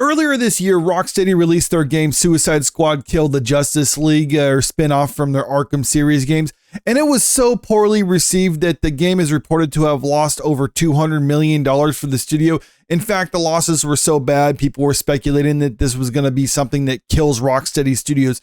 Earlier this year, Rocksteady released their game Suicide Squad Kill the Justice League, or spin-off from their Arkham series games, and it was so poorly received that the game is reported to have lost over $200 million for the studio. In fact, the losses were so bad, people were speculating that this was going to be something that kills Rocksteady Studios.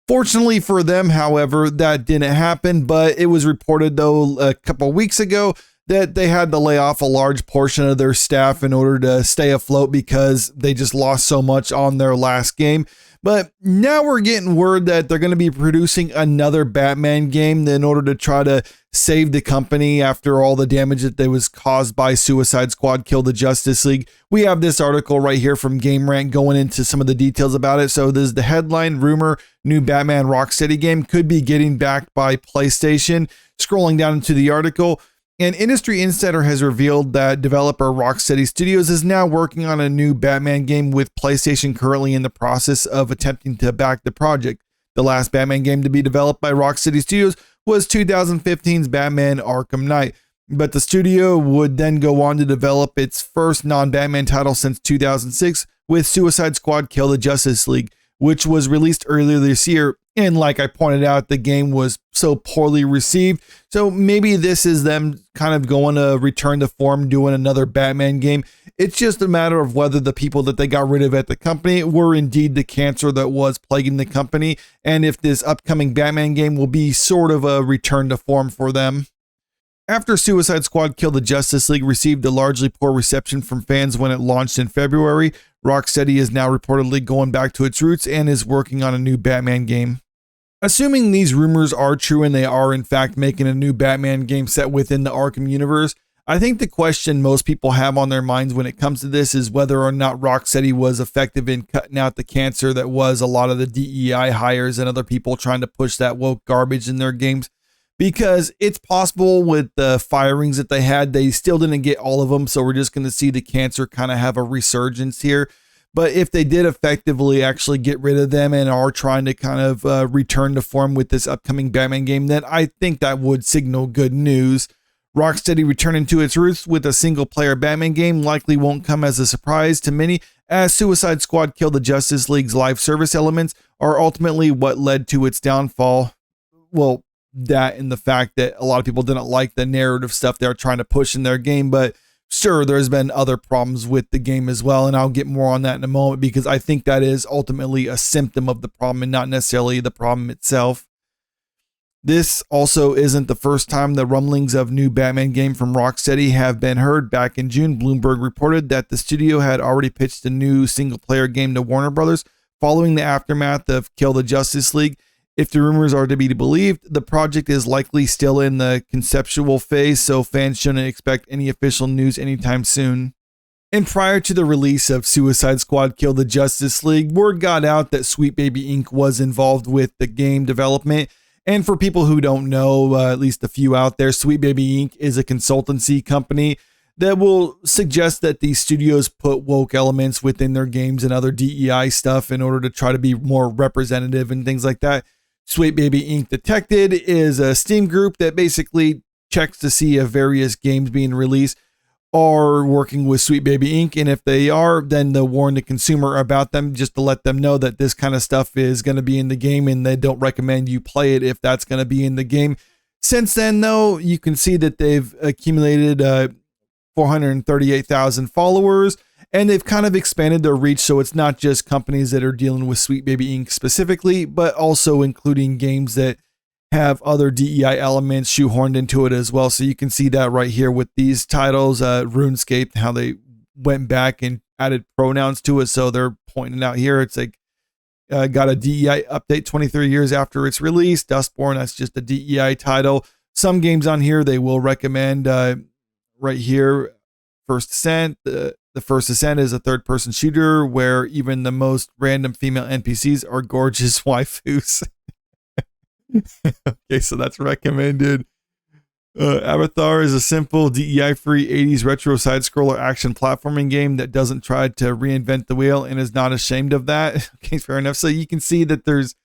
Fortunately for them, however, that didn't happen, but it was reported, though, a couple weeks ago that they had to lay off a large portion of their staff in order to stay afloat because they just lost so much on their last game. But now we're getting word that they're going to be producing another Batman game in order to try to save the company after all the damage that was caused by Suicide Squad Kill the Justice League. We have this article right here from Game Rant going into some of the details about it. So there's the headline: rumor new Batman Rocksteady game could be getting backed by PlayStation. Scrolling down into the article, an industry insider has revealed that developer Rocksteady Studios is now working on a new Batman game, with PlayStation currently in the process of attempting to back the project. The last Batman game to be developed by Rocksteady Studios was 2015's Batman Arkham Knight, but the studio would then go on to develop its first non-Batman title since 2006 with Suicide Squad Kill the Justice League, which was released earlier this year. And like I pointed out, the game was so poorly received. So maybe this is them kind of going to return to form, doing another Batman game. It's just a matter of whether the people that they got rid of at the company were indeed the cancer that was plaguing the company, and if this upcoming Batman game will be sort of a return to form for them. After Suicide Squad Kill the Justice League received a largely poor reception from fans when it launched in February, Rocksteady is now reportedly going back to its roots and is working on a new Batman game. Assuming these rumors are true and they are in fact making a new Batman game set within the Arkham universe, I think the question most people have on their minds when it comes to this is whether or not Rocksteady was effective in cutting out the cancer that was a lot of the DEI hires and other people trying to push that woke garbage in their games. Because it's possible with the firings that they had, they still didn't get all of them. So we're just going to see the cancer kind of have a resurgence here. But if they did effectively actually get rid of them and are trying to kind of return to form with this upcoming Batman game, then I think that would signal good news. Rocksteady returning to its roots with a single player Batman game likely won't come as a surprise to many, as Suicide Squad Kill the Justice League's live service elements are ultimately what led to its downfall. Well, that and the fact that a lot of people didn't like the narrative stuff they're trying to push in their game, but sure, there's been other problems with the game as well, and I'll get more on that in a moment because I think that is ultimately a symptom of the problem and not necessarily the problem itself. This also isn't the first time the rumblings of new Batman game from Rocksteady have been heard. Back in June, Bloomberg reported that the studio had already pitched a new single-player game to Warner Brothers following the aftermath of Kill the Justice League. If the rumors are to be believed, the project is likely still in the conceptual phase, so fans shouldn't expect any official news anytime soon. And prior to the release of Suicide Squad Kill the Justice League, word got out that Sweet Baby Inc. was involved with the game development. And for people who don't know, at least a few out there, Sweet Baby Inc. is a consultancy company that will suggest that these studios put woke elements within their games and other DEI stuff in order to try to be more representative and things like that. Sweet Baby Inc. Detected is a Steam group that basically checks to see if various games being released are working with Sweet Baby Inc. And if they are, then they'll warn the consumer about them just to let them know that this kind of stuff is going to be in the game and they don't recommend you play it if that's going to be in the game. Since then, though, you can see that they've accumulated 438,000 followers. And they've kind of expanded their reach, so it's not just companies that are dealing with Sweet Baby Inc. specifically, but also including games that have other DEI elements shoehorned into it as well. So you can see that right here with these titles, RuneScape, how they went back and added pronouns to it. So they're pointing out here, it's like got a DEI update 23 years after its release. Dustborn, that's just a DEI title. Some games on here they will recommend right here. First Ascent. The First Ascent is a third-person shooter where even the most random female NPCs are gorgeous waifus. Okay, so that's recommended. Avatar is a simple, DEI-free 80s retro side-scroller action platforming game that doesn't try to reinvent the wheel and is not ashamed of that. Okay, fair enough. So you can see that there's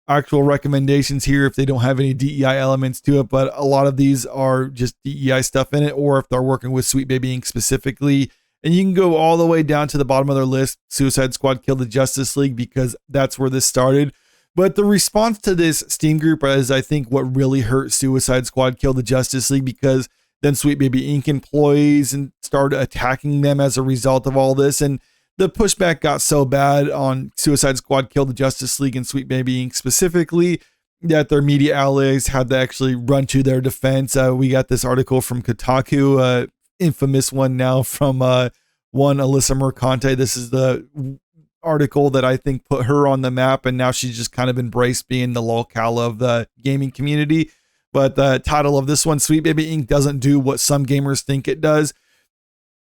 actual recommendations here if they don't have any DEI elements to it, but a lot of these are just DEI stuff in it, or if they're working with Sweet Baby Inc. specifically, And you can go all the way down to the bottom of their list, Suicide Squad Kill the Justice League, because that's where this started. But the response to this Steam group is, I think, what really hurt Suicide Squad Kill the Justice League, because then Sweet Baby Inc. employees and started attacking them as a result of all this. And the pushback got so bad on Suicide Squad Kill the Justice League and Sweet Baby Inc. specifically that their media outlets had to actually run to their defense. We got this article from Kotaku, infamous one now from one Alyssa Mercante. This is the article that I think put her on the map, and now she's just kind of embraced being the locale of the gaming community. But the title of this one, Sweet Baby Inc. doesn't do what some gamers think it does.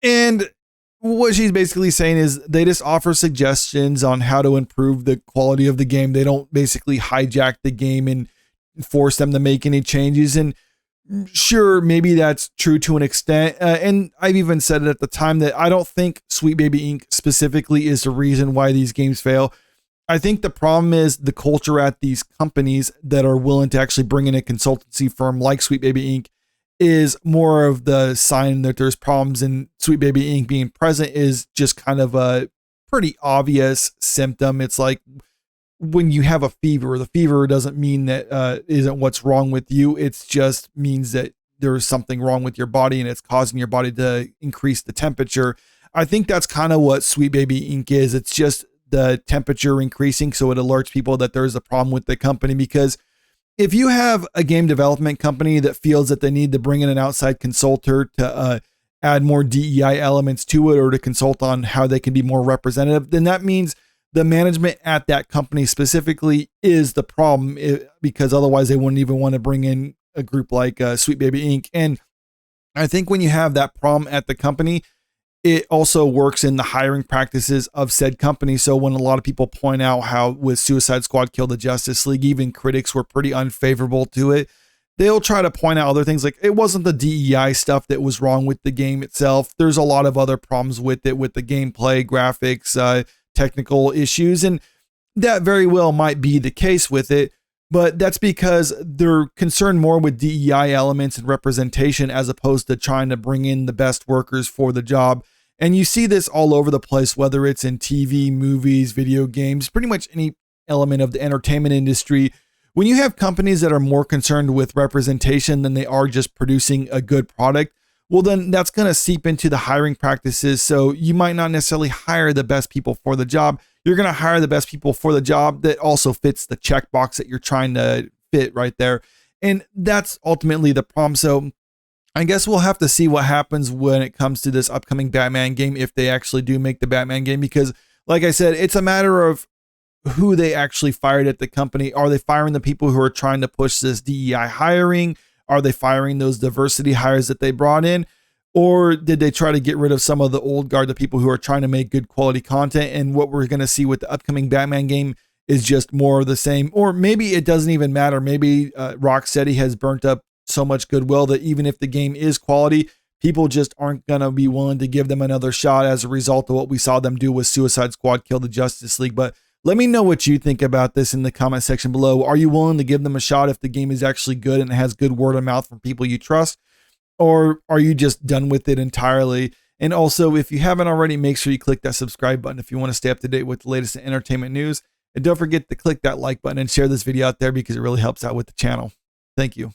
And what she's basically saying is they just offer suggestions on how to improve the quality of the game. They don't basically hijack the game and force them to make any changes. And sure, maybe that's true to an extent. And I've even said it at the time that I don't think Sweet Baby Inc. specifically is the reason why these games fail. I think the problem is the culture at these companies that are willing to actually bring in a consultancy firm like Sweet Baby Inc. is more of the sign that there's problems, and Sweet Baby Inc. being present is just kind of a pretty obvious symptom. It's like when you have a fever, the fever doesn't mean that isn't what's wrong with you. It just means that there's something wrong with your body and it's causing your body to increase the temperature. I think that's kind of what Sweet Baby Inc. is. It's just the temperature increasing, so it alerts people that there's a problem with the company. Because if you have a game development company that feels that they need to bring in an outside consultant to add more DEI elements to it, or to consult on how they can be more representative, then that means the management at that company specifically is the problem, because otherwise they wouldn't even want to bring in a group like Sweet Baby Inc. And I think when you have that problem at the company, it also works in the hiring practices of said company. So when a lot of people point out how with Suicide Squad Kill the Justice League, even critics were pretty unfavorable to it, they'll try to point out other things like it wasn't the DEI stuff that was wrong with the game itself. There's a lot of other problems with it, with the gameplay, graphics, technical issues. And that very well might be the case with it, but that's because they're concerned more with DEI elements and representation as opposed to trying to bring in the best workers for the job. And you see this all over the place, whether it's in TV, movies, video games, pretty much any element of the entertainment industry. When you have companies that are more concerned with representation than they are just producing a good product, well, then that's going to seep into the hiring practices. So you might not necessarily hire the best people for the job. You're going to hire the best people for the job that also fits the checkbox that you're trying to fit right there. And that's ultimately the problem. So I guess we'll have to see what happens when it comes to this upcoming Batman game, if they actually do make the Batman game, because like I said, it's a matter of who they actually fired at the company. Are they firing the people who are trying to push this DEI hiring? Are they firing those diversity hires that they brought in? Or did they try to get rid of some of the old guard, the people who are trying to make good quality content? And what we're going to see with the upcoming Batman game is just more of the same. Or maybe it doesn't even matter. Maybe Rocksteady has burnt up so much goodwill that even if the game is quality, people just aren't going to be willing to give them another shot as a result of what we saw them do with Suicide Squad Kill the Justice League. But let me know what you think about this in the comment section below. Are you willing to give them a shot if the game is actually good and it has good word of mouth from people you trust? Or are you just done with it entirely? And also, if you haven't already, make sure you click that subscribe button if you want to stay up to date with the latest in entertainment news. And don't forget to click that like button and share this video out there, because it really helps out with the channel. Thank you.